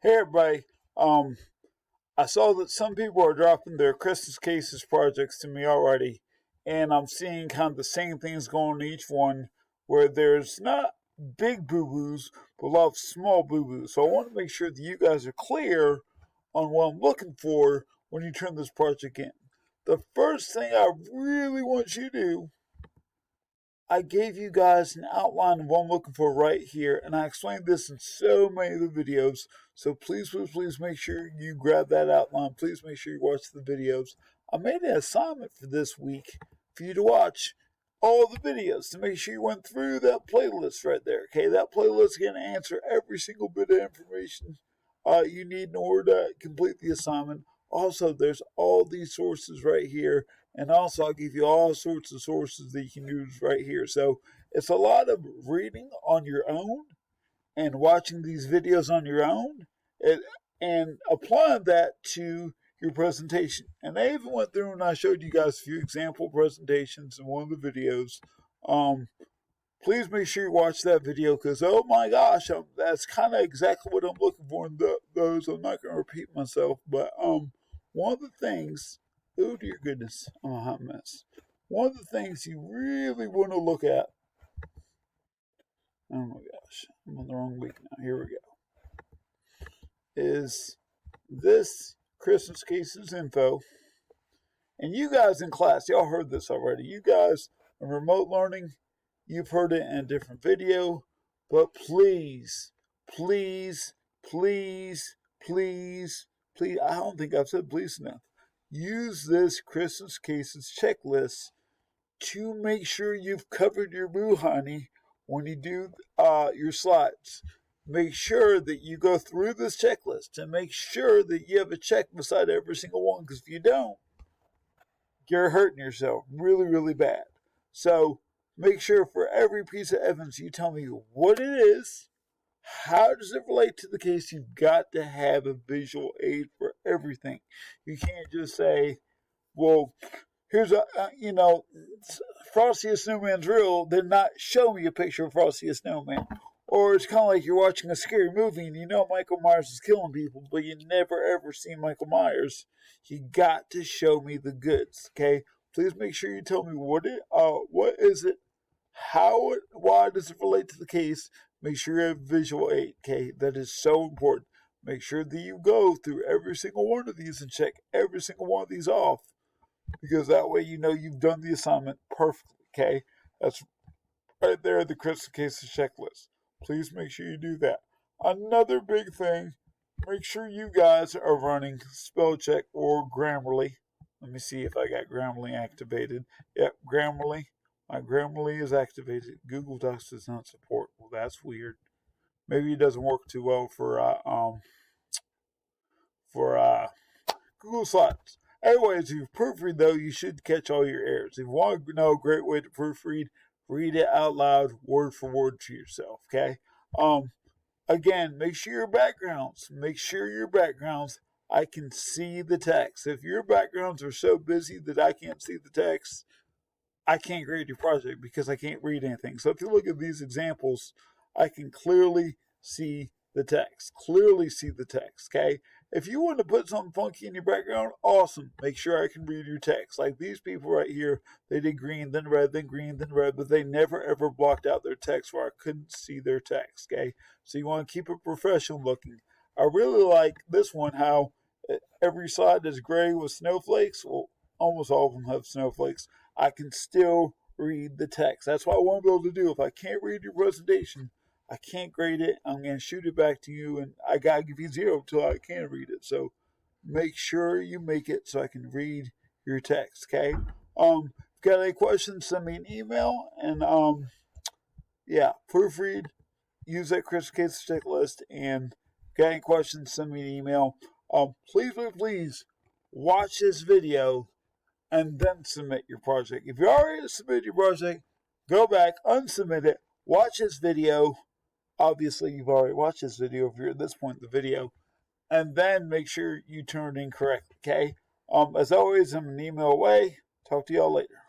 Hey everybody, I saw that some people are dropping their Christmas cases projects to me already, and I'm seeing kind of the same things going on in each one, where there's not big boo-boos, but a lot of small boo-boos. So I want to make sure that you guys are clear on what I'm looking for when you turn this project in. The first thing I really want you to do, I gave you guys an outline of what I'm looking for right here, and I explained this in so many of the videos. So please make sure you grab that outline. Please make sure you watch the videos. I made an assignment for this week for you to watch all the videos to make sure you went through that playlist right there. Okay, that playlist is going to answer every single bit of information you need in order to complete the assignment. Also, there's all these sources right here, and also I'll give you all sorts of sources that you can use right here. So it's a lot of reading on your own and watching these videos on your own and applying that to your presentation. And I even went through and I showed you guys a few example presentations in one of the videos. Please make sure you watch that video because, oh my gosh, that's kind of exactly what I'm looking for in those. I'm not going to repeat myself, but one of the things, oh dear goodness, I'm a hot mess. One of the things you really want to look at, oh my gosh, I'm on the wrong week now, here we go, is this Christmas cases info. And you guys in class, y'all heard this already. You guys in remote learning, you've heard it in a different video, but please, I don't think I've said please enough. Use this Christmas cases checklist to make sure you've covered your boo honey when you do your slides. Make sure that you go through this checklist and make sure that you have a check beside every single one, because if you don't, you're hurting yourself really bad. So make sure for every piece of evidence you tell me what it is, how does it relate to the case. You've got to have a visual aid for everything. You can't just say, well, here's Frosty the Snowman's real, then not show me a picture of Frosty the Snowman. Or it's kind of like you're watching a scary movie and you know Michael Myers is killing people, but you never ever see Michael Myers. You got to show me the goods, okay? Please make sure you tell me what is it, why does it relate to the case? Make sure you have visual aid, okay? That is so important. Make sure that you go through every single one of these and check every single one of these off, because that way you know you've done the assignment perfectly, okay? That's right there, the Christmas cases checklist. Please make sure you do that. Another big thing, make sure you guys are running spell check or Grammarly. Let me see if I got Grammarly activated. Yep, Grammarly. My Grammarly is activated. Google Docs does not support. Well, that's weird. Maybe it doesn't work too well for Google Slides. Anyways, if you proofread though, you should catch all your errors. If you want to know a great way to proofread, read it out loud, word for word to yourself. Okay. Again, make sure your backgrounds. I can see the text. If your backgrounds are so busy that I can't see the text, I can't grade your project because I can't read anything. So if you look at these examples, I can clearly see the text. Okay? If you want to put something funky in your background, awesome. Make sure I can read your text. Like these people right here, they did green, then red, then green, then red, but they never ever blocked out their text where I couldn't see their text, okay? So you want to keep it professional looking. I really like this one, how every slide is gray with snowflakes. Well, almost all of them have snowflakes. I can still read the text. That's what I want to be able to do. If I can't read your presentation, I can't grade it. I'm going to shoot it back to you, and I got to give you 0 until I can read it. So make sure you make it so I can read your text, okay? If you got any questions, send me an email, and proofread, use that Christmas Cases checklist, and if you got any questions, send me an email. Please watch this video and then submit your project. If you already submitted your project, go back, unsubmit it, watch this video. Obviously, you've already watched this video if you're at this point in the video, and then make sure you turn it in correctly, okay? As always, I'm an email away. Talk to y'all later.